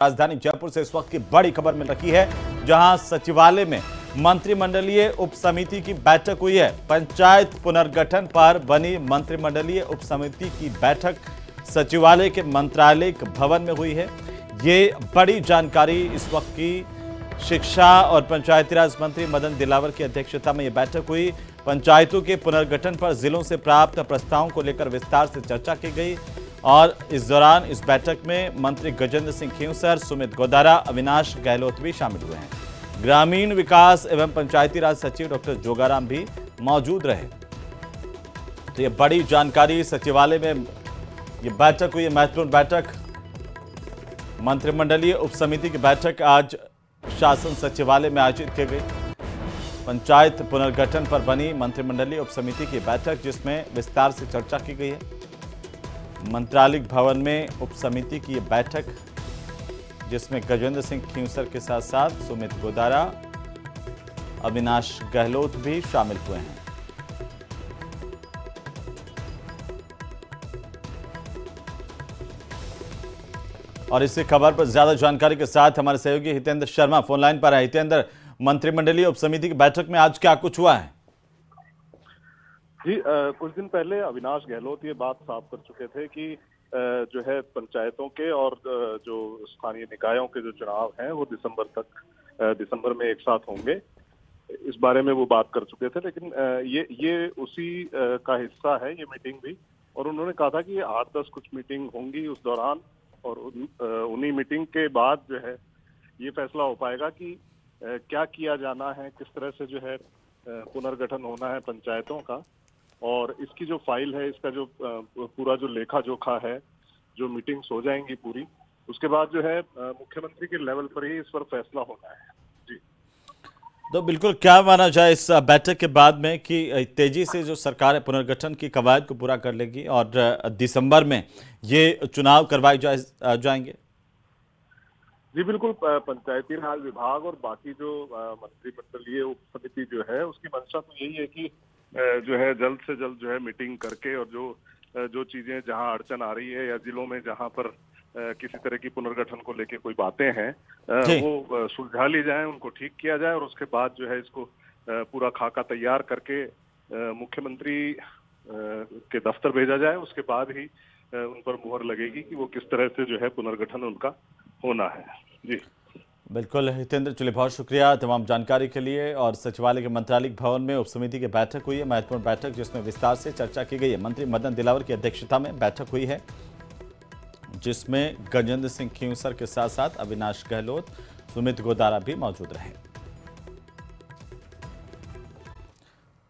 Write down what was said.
राजधानी जयपुर से इस वक्त की बड़ी खबर मिल रही है, जहां सचिवालय में मंत्रिमंडलीय उप समिति की बैठक हुई है। पंचायत पुनर्गठन पर बनी मंत्रिमंडलीय उप समिति की बैठक सचिवालय के मंत्रालय भवन में हुई है। ये बड़ी जानकारी इस वक्त की शिक्षा और पंचायती राज मंत्री मदन दिलावर की अध्यक्षता में यह बैठक हुई। पंचायतों के पुनर्गठन पर जिलों से प्राप्त प्रस्तावों को लेकर विस्तार से चर्चा की गई और इस दौरान इस बैठक में मंत्री गजेंद्र सिंह खींवसर, सुमित गोदारा, अविनाश गहलोत भी शामिल हुए हैं। ग्रामीण विकास एवं पंचायती राज सचिव डॉक्टर जोगाराम भी मौजूद रहे। तो ये बड़ी जानकारी, सचिवालय में ये बैठक हुई, महत्वपूर्ण बैठक, मंत्रिमंडलीय उप समिति की बैठक आज शासन सचिवालय में आयोजित की गई। पंचायत पुनर्गठन पर बनी मंत्रिमंडलीय उप समिति की बैठक, जिसमें विस्तार से चर्चा की गई है। मंत्रालय भवन में उप समिति की बैठक, जिसमें गजेंद्र सिंह खींवसर के साथ साथ सुमित गोदारा, अविनाश गहलोत भी शामिल हुए हैं। और इसी खबर पर ज्यादा जानकारी के साथ हमारे सहयोगी हितेंद्र शर्मा फोन लाइन पर है। हितेंद्र, मंत्रिमंडलीय उप समिति की बैठक में आज क्या कुछ हुआ है? जी, कुछ दिन पहले अविनाश गहलोत ये बात साफ कर चुके थे कि जो है पंचायतों के और जो स्थानीय निकायों के जो चुनाव हैं वो दिसंबर में एक साथ होंगे। इस बारे में वो बात कर चुके थे, लेकिन ये उसी का हिस्सा है ये मीटिंग भी। और उन्होंने कहा था कि ये 8-10 कुछ मीटिंग होंगी उस दौरान, और उन्हीं मीटिंग के बाद जो है ये फैसला हो पाएगा कि क्या किया जाना है, किस तरह से जो है पुनर्गठन होना है पंचायतों का। और इसकी जो फाइल है, इसका जो पूरा जो लेखा जोखा है, जो मीटिंग्स हो जाएंगी पूरी, उसके बाद जो है मुख्यमंत्री के लेवल पर ही इस पर फैसला होना है। जी, तो बिल्कुल क्या माना जाए इस बैठक के बाद में कि तेजी से जो सरकार है पुनर्गठन की कवायद को पूरा कर लेगी और दिसंबर में ये चुनाव करवाए जाएंगे? जी बिल्कुल। पंचायती राज विभाग और बाकी जो मंत्रिमंडलीय उप समिति जो है, उसकी मंशा तो यही है कि जो है जल्द से जल्द जो है मीटिंग करके, और जो चीजें जहां अड़चन आ रही है या जिलों में जहां पर किसी तरह की पुनर्गठन को लेके कोई बातें हैं वो सुलझा ली जाए, उनको ठीक किया जाए, और उसके बाद जो है इसको पूरा खाका तैयार करके मुख्यमंत्री के दफ्तर भेजा जाए। उसके बाद ही उन पर मुहर लगेगी कि वो किस तरह से जो है पुनर्गठन उनका होना है। जी बिल्कुल हितेंद्र, चलिए बहुत शुक्रिया तमाम जानकारी के लिए। और सचिवालय के मंत्रालय भवन में उप समिति की बैठक हुई है, महत्वपूर्ण बैठक, जिसमें विस्तार से चर्चा की गई है। मंत्री मदन दिलावर की अध्यक्षता में बैठक हुई है, जिसमें गजेंद्र सिंह खींवसर के साथ साथ अविनाश गहलोत, सुमित गोदारा भी मौजूद रहे।